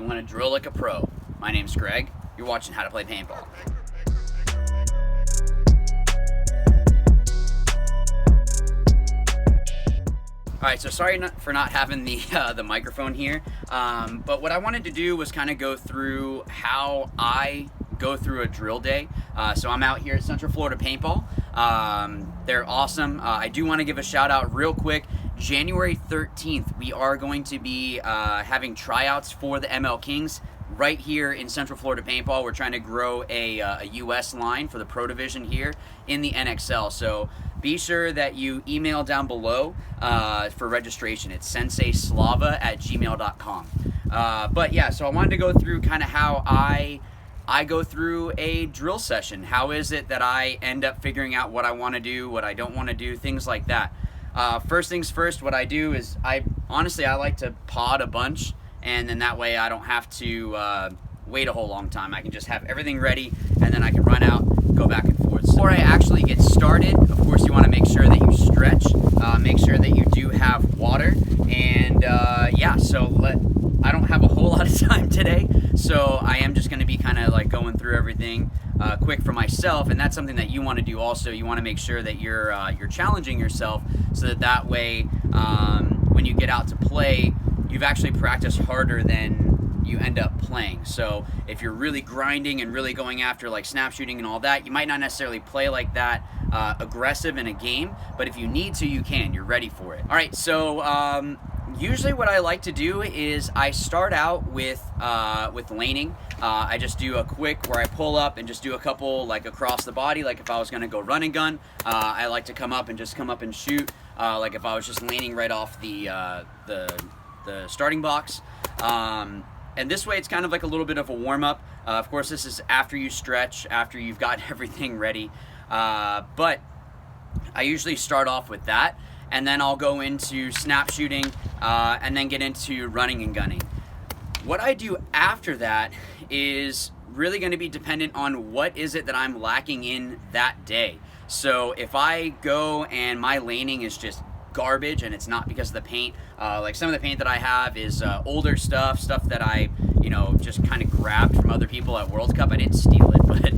want to drill like a pro. My name's Greg. You're watching How to Play Paintball. Alright, so sorry for not having the microphone here, but what I wanted to do was kind of go through how I go through a drill day. So I'm out here at Central Florida Paintball. They're awesome. I do want to give a shout out real quick. January 13th, we are going to be having tryouts for the ML Kings right here in Central Florida Paintball. We're trying to grow a US line for the Pro Division here in the NXL. So be sure that you email down below for registration. It's senseislava@gmail.com. But yeah, so I wanted to go through kind of how I go through a drill session. How is it that I end up figuring out what I want to do, what I don't want to do, things like that. First things first, what I do is I like to pod a bunch, and then that way I don't have to wait a whole long time. I can just have everything ready, and then I can run out, go back and forth. Before I actually get started, of course you want to make sure that you stretch, make sure that you do have water, and yeah, so I don't have a whole lot of time today, so I am just going to be kind of like going through everything quick for myself, and that's something that you want to do also. You want to make sure that you're challenging yourself, so that way when you get out to play, you've actually practiced harder than you end up playing. So if you're really grinding and really going after like snap shooting and all that, you might not necessarily play like that aggressive in a game, but if you need to, you can. You're ready for it. All right, so usually what I like to do is I start out with laning. I just do a quick where I pull up and just do a couple like across the body, like if I was gonna go run and gun. I like to come up and shoot, like if I was just laning right off the starting box. And this way it's kind of like a little bit of a warm-up. Of course, this is after you stretch, after you've got everything ready. But I usually start off with that, and then I'll go into snap shooting, and then get into running and gunning. What I do after that is really going to be dependent on what is it that I'm lacking in that day. So if I go and my laning is just garbage and it's not because of the paint, like some of the paint that I have is older stuff that I just kind of grabbed from other people at World Cup. I didn't steal it, but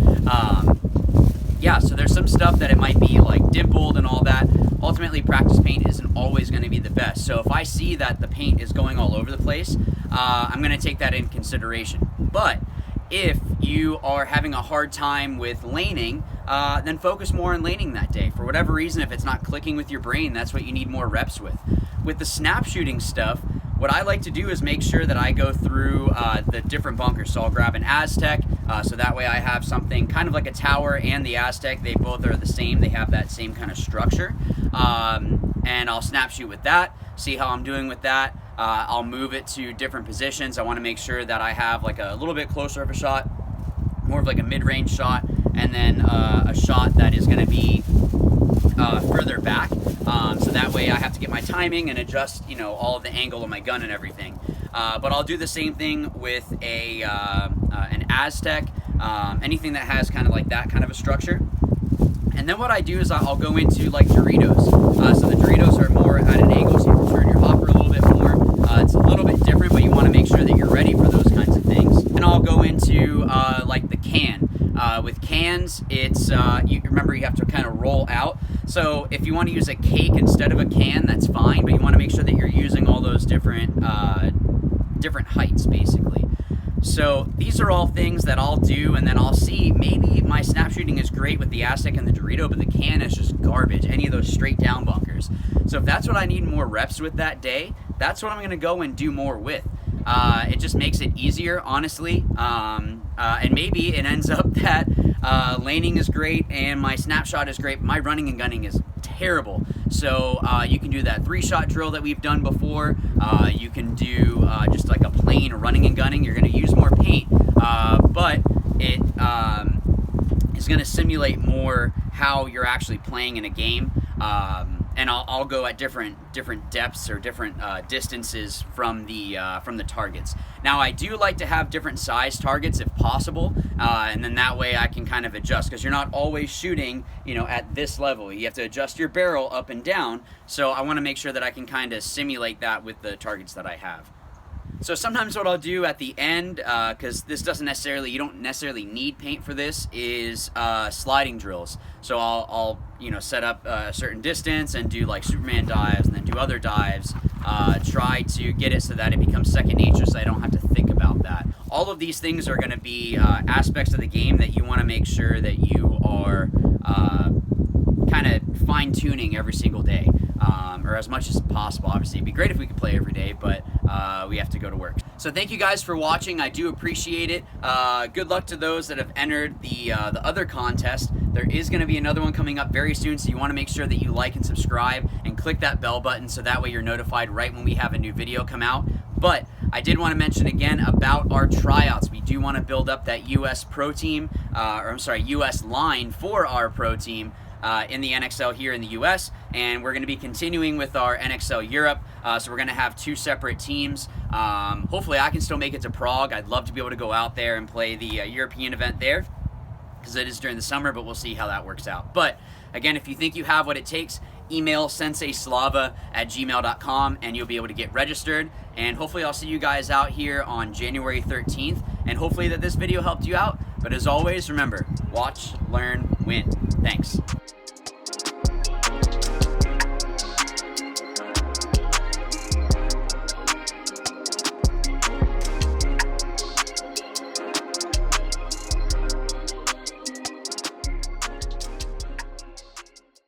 yeah, so there's some stuff that it might be like dimpled and all that. Ultimately, practice paint isn't always going to be the best. So if I see that the paint is going all over the place, I'm going to take that in consideration. But if you are having a hard time with laning, then focus more on laning that day. For whatever reason, if it's not clicking with your brain, that's what you need more reps with. With the snap shooting stuff, what I like to do is make sure that I go through the different bunkers. So I'll grab an Aztec, so that way I have something kind of like a tower and the Aztec. They both are the same. They have that same kind of structure. And I'll snap shoot with that, see how I'm doing with that. I'll move it to different positions. I want to make sure that I have like a little bit closer of a shot, more of like a mid-range shot, and then a shot that is going to be further back. So that way I have to get my timing and adjust, all of the angle of my gun and everything. But I'll do the same thing with an Aztec, anything that has kind of like that kind of a structure. And then what I do is I'll go into like Doritos. So the Doritos are more at an angle, so you can turn your hopper a little bit more. It's a little bit different, but you want to make sure that you're ready for those kinds of things. And I'll go into like the can. With cans, it's you remember you have to kind of roll out. So if you want to use a cake instead of a can, that's fine, but you want to make sure that you're using all those different heights, basically. So these are all things that I'll do, and then I'll see maybe my snap shooting is great with the Aztec and the Dorito, but the can is just garbage, any of those straight down bunkers. So if that's what I need more reps with that day, that's what I'm going to go and do more with. It just makes it easier, honestly, and maybe it ends up that laning is great and my snapshot is great, but my running and gunning is terrible. So you can do that 3-shot drill that we've done before. You can do just like a plain running and gunning. You're going to use more paint, but it is going to simulate more how you're actually playing in a game. And I'll go at different depths or different distances from the targets. Now I do like to have different size targets if possible, and then that way I can kind of adjust, because you're not always shooting at this level. You have to adjust your barrel up and down, so I want to make sure that I can kind of simulate that with the targets that I have. So sometimes what I'll do at the end, because this doesn't necessarily, you don't necessarily need paint for this, is sliding drills. So I'll set up a certain distance and do like Superman dives, and then do other dives. Try to get it so that it becomes second nature, so I don't have to think about that. All of these things are going to be aspects of the game that you want to make sure that you are kind of fine-tuning every single day, or as much as possible. Obviously, it'd be great if we could play every day, but we have to go to work. So thank you guys for watching. I do appreciate it. Good luck to those that have entered the other contest. There is going to be another one coming up very soon, so you want to make sure that you like and subscribe and click that bell button so that way you're notified right when we have a new video come out. But I did want to mention again about our tryouts. We do want to build up that US pro team, US line for our pro team in the NXL here in the US, and we're going to be continuing with our NXL Europe, so we're going to have 2 separate teams. Hopefully I can still make it to Prague. I'd love to be able to go out there and play the European event there, because it is during the summer, but we'll see how that works out. But again, if you think you have what it takes, email senseislava@gmail.com and you'll be able to get registered. And hopefully I'll see you guys out here on January 13th, and hopefully that this video helped you out. But as always, remember, watch, learn, win. Thanks.